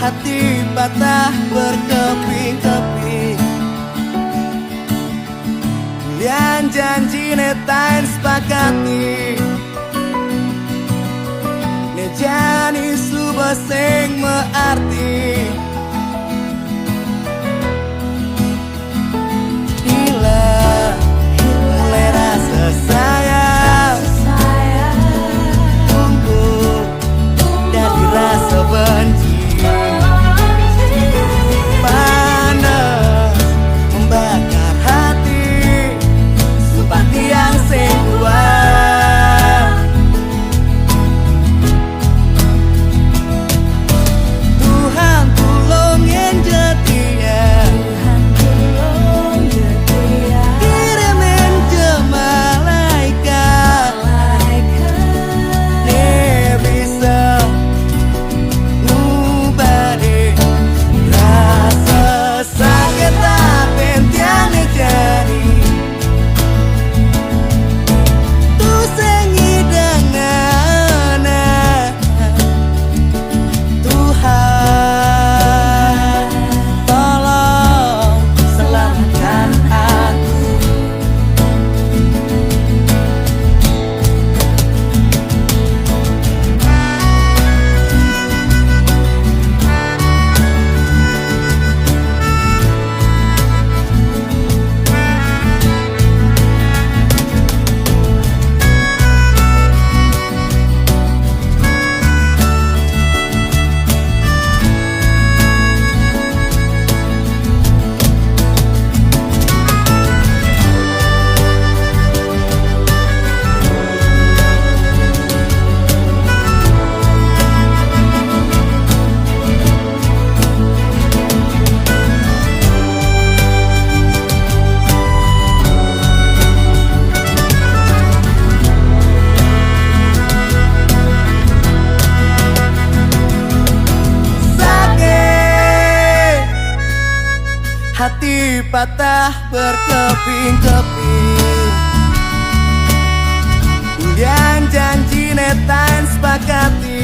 hati patah berkeping-keping. Lian janji netain sepakati, ne jani subah sing mearti. Hilang mulai rasa sayang, tumbuh dari rasa benci. Panas membakar hati seperti yang sing kuat. Tuhan tolong yang setia, kirimin je malaikat, ne bisa ngubah deh rasa sakit tapi tiang jadi. Tuh sengi dengan Tuhan, tolong selamatkan aku. Hati patah berkeping-keping. Ulian janji netain sepakati,